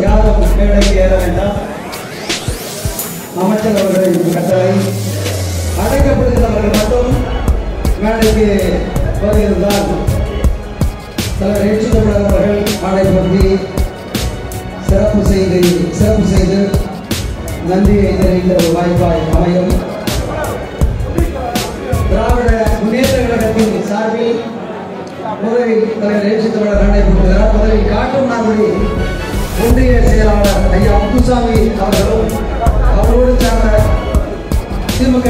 யாரும் மேடைக்கு ஏற வேண்டாம். அமைச்சர் அவர்களின் கட்டளை. அழைக்கப்படுகிறவர்கள் மட்டும் மேடைக்கு வருகிறார். தலைவர் ஏற்று தமிழர் அவர்கள் ஆடைப்படுத்தி சிறப்பு செய்து நன்றியை தெரிவித்த ஒரு வாய்ப்பாய் அமையும். திராவிட முன்னேற்ற கழகத்தின் சார்பில் முதலில் தலைவர் ஏற்று தமிழர் ஆடைப்படுகிறார். முதலில் காட்டுமன்னார்குடி ஒன்றிய செயலாளர் ஐயா முத்துசாமி அவர்களும் அவரோடு சேர்ந்த திமுக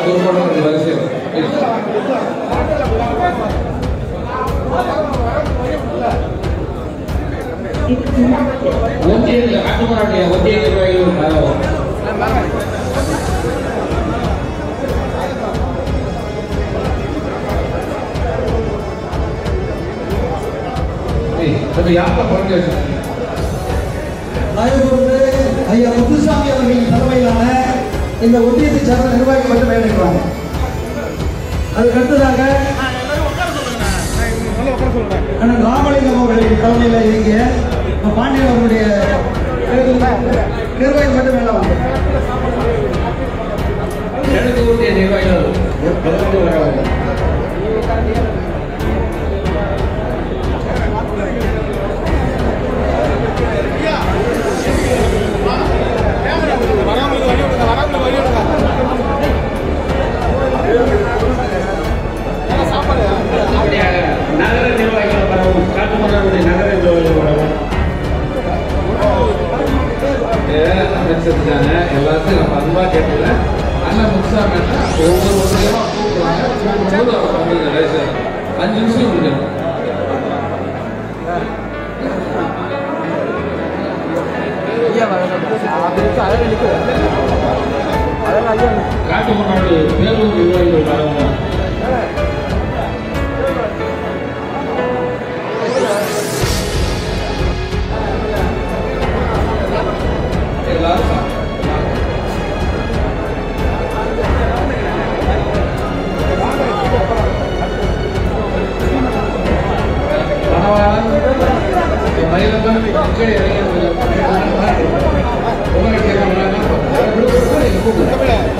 பொறுப்பாளர்கள் வரிசையில் ஒன்றிய காட்டுமன்னாருடைய ஒன்றிய நிர்வாகிகள் ஐயா முத்துசாமி அவர்களின் தலைமையிலான இந்த ஒன்றியத்தை சார்ந்த நிர்வாகிகள் மட்டும் வேண்டிக்கிறாங்க. அதுக்கு அடுத்ததாக ராமலிங்கம் அவர்களின் தலைமையில் இயங்கிய பாண்டியன் அவர்களுடைய நிர்வாகிகள் மட்டும் வேண்டாம். நிர்வாகிகள் நகர நிர்வாகிகள் வரவும் காட்டுமன்னாருடைய நகர நிர்வாகிகள் வரவும் அமைச்சிருக்காங்க. எல்லாத்தையும் நம்ம அன்பா கேட்டல அண்ணன் முத்துசாமி ஒவ்வொரு ஒன்றையமா கூப்பிடுவாங்க. கூப்பிடும்போது அவர் அவங்களுக்கு 5 நிமிஷம் முடியும். காட்டுமன்னாடு பேரூர் நிர்வாகிகள் வரவங்க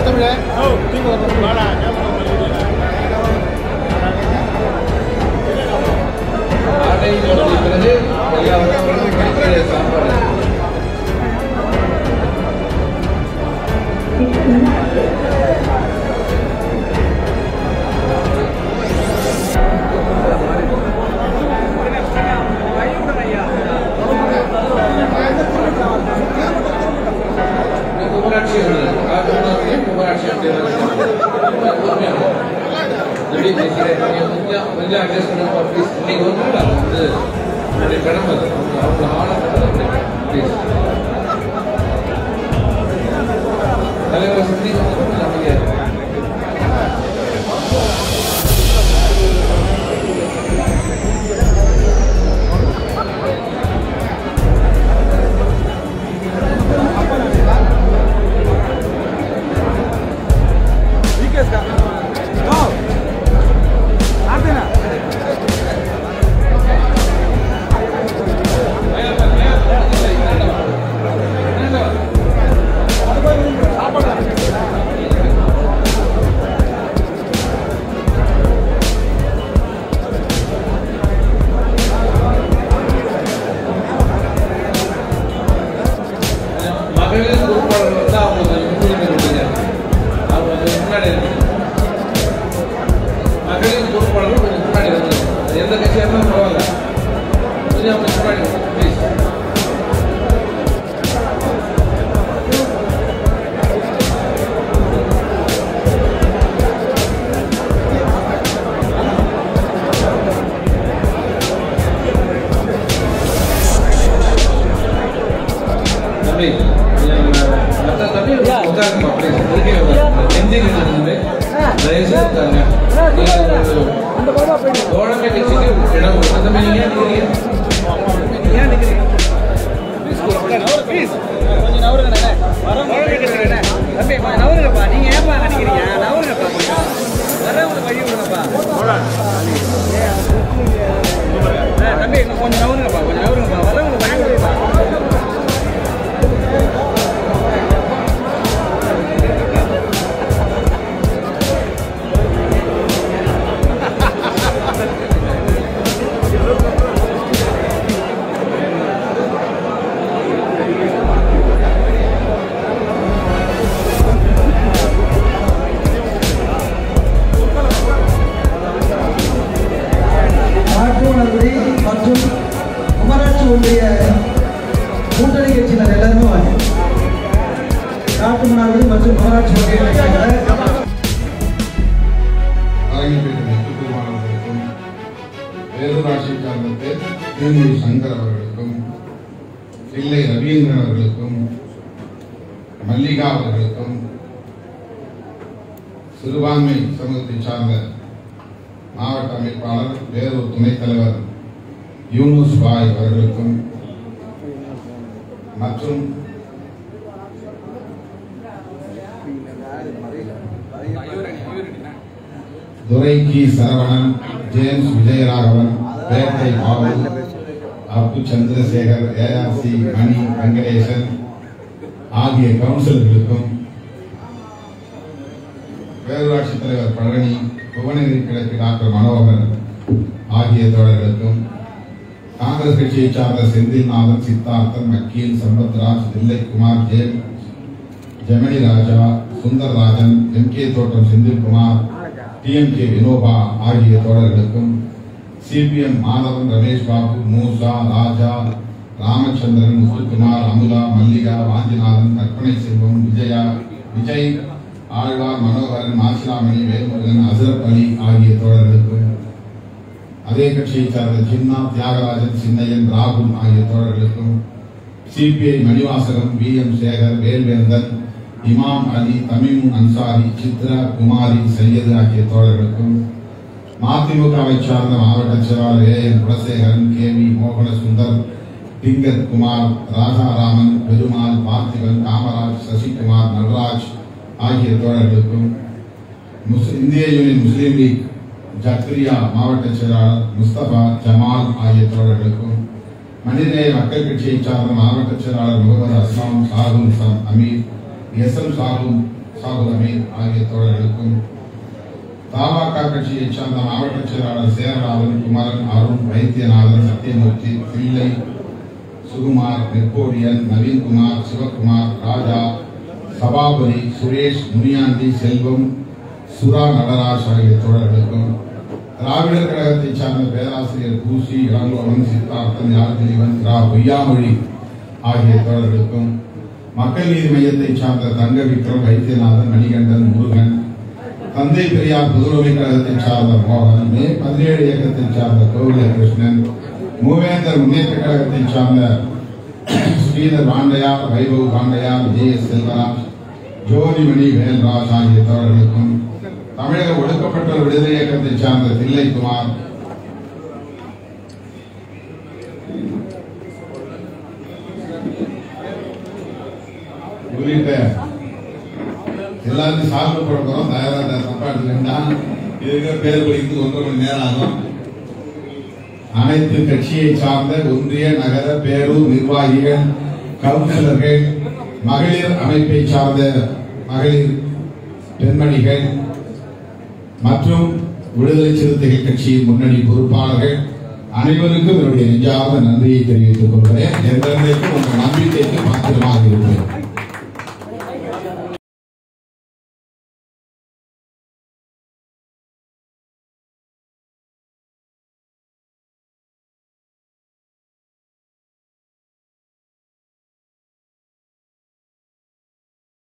தமிழ் கொஞ்சம் அட்ஜஸ்ட் பண்ணுங்க ப்ளீஸ். இன்னைக்கு வந்து என்னுடைய கடமை அது. அவங்க ஆளை ப்ளீஸ் தலைவரை சுற்றி கொஞ்சம் அமைதியாக சங்கர் அவர்களுக்கும் தில்லை ரவீந்திரன் அவர்களுக்கும் மல்லிகா அவர்களுக்கும் சிறுபான்மை சமூகத்தை சார்ந்த மாவட்ட அமைப்பாளர் வேலூர் துணைத் தலைவர் யூனுஸ் பாய் அவர்களுக்கும் மற்றும் துரைக்கி சரவணன், ஜேம்ஸ் விஜயராகவன், பேட்டை பாபு, அப்பு சந்திரசேகர், ஏஆர்சி மணி வெங்கடேசன் ஆகிய கவுன்சிலர்களுக்கும், பேரூராட்சி தலைவர் பழனி, புவனகிரி கிழக்கு டாக்டர் மனோகர் ஆகிய தோழர்களுக்கும், காங்கிரஸ் கட்சியை சார்ந்த செந்தில்நாதன், சித்தார்த்தன், வக்கீல் சம்பத்ராஜ், தில்லைக்குமார், ஜெமினி ராஜா, சுந்தரராஜன், எம்கே தோட்டம் செந்தில்குமார், டிஎம்கே வினோபா ஆகிய தோழர்களுக்கும், சிபிஎம் மாதவன், ரமேஷ் பாபு, மூசா, ராஜா, ராமச்சந்திரன், முத்துக்குமார், அமுலா, மல்லிகா, வாஞ்சிநாதன், கற்பனை செல்வம், விஜய், ஆழ்வார், மனோகரன், மாசிலாமணி, வேல்முருகன், அசரப் அலி ஆகிய தோழர்களுக்கும், அதே கட்சியை சார்ந்த சின்னா, தியாகராஜன், சின்னையன், ராகுல் ஆகிய தோழர்களுக்கும், சிபிஐ மணிவாசகம், விஎம் சேகர், வேல்வேந்தன், இமாம் அலி, தமிமுன் அன்சாரி, சித்ரா, குமாரி, சையது ஆகிய தோழர்களுக்கும், மதிமுகவை சார்ந்த மாவட்ட செயலாளர் ஏஎன் குலசேகரன், கேவி மோகன சுந்தர், டிங்கத் குமார், ராஜாராமன், பெருமாள், பார்த்திபன், காமராஜ், சசிகுமார், நடராஜ் ஆகிய தோழர்களுக்கும், இந்திய யூனியன் முஸ்லீம் லீக் ஜக்ரியா மாவட்ட செயலாளர் முஸ்தபா, ஜமால் ஆகிய தோழர்களுக்கும், மனிதநேய மக்கள் கட்சியை சார்ந்த மாவட்ட செயலாளர் முகமது அஸ்லாம், சாகுல் அமீர், எஸ்எம் சாகுல் அமீர் ஆகிய தோழர்களுக்கும், தமாக கட்சியை சார்ந்த மாவட்ட செயலாளர் சேரராதன், குமரன், அருண், வைத்தியநாதன், சத்தியமூர்த்தி, பிள்ளை, சுகுமார், நெப்போலியன், நவீன்குமார், சிவகுமார், ராஜா, சபாபதி, சுரேஷ், முனியாண்டி, செல்வம், சுரா நடராஜ் ஆகிய தோழர்களுக்கும், திராவிடர் கழகத்தை சார்ந்த பேராசிரியர் பூசி, இளங்கோவன், சித்தார்த்தன், யாழ்தீவன், பொய்யாமொழி ஆகிய தோழர்களுக்கும், மக்கள் நீதி மையத்தை சார்ந்த தங்க விக்ரம், வைத்தியநாதன், மணிகண்டன், முருகன், தந்தை பெரியார் பொதுவுடைமை கழகத்தை சார்ந்த மோகன், மே 17 இயக்கத்தை சார்ந்த கோவில கிருஷ்ணன், மூவேந்தர் முன்னேற்ற கழகத்தை சார்ந்த ஸ்ரீதர் பாண்டையார், வைபவ் பாண்டையார், ஜே.எஸ். செல்வராஜ், ஜோதிமணி வேல்ராஜ் ஆகிய தோழர்களுக்கும், தமிழக ஒடுக்கப்பட்டோர் விடுதலை இயக்கத்தை சார்ந்த தில்லைக்குமார், உள்ளிட்ட எல்லாருக்கும் சார்பு போடுறோம். தயாராக தப்பாடு வேண்டாம். இதுக்கு பேர் படித்து 1.5 மணி நேரம் ஆகும். அனைத்து கட்சியை சார்ந்த ஒன்றிய, நகர, பேரூர் நிர்வாகிகள், கவுன்சிலர்கள், மகளிர் அமைப்பை சார்ந்த மகளிர் பெண்மணிகள் மற்றும் விடுதலை சிறுத்தைகள் கட்சியின் முன்னணி பொறுப்பாளர்கள் அனைவருக்கும் என்னுடைய நெஞ்சார்ந்த நன்றியை தெரிவித்துக் கொள்கிறேன். எந்தெந்தைக்கும் உங்கள் நம்பிக்கைக்கு பாத்திரமாக இருப்பேன்.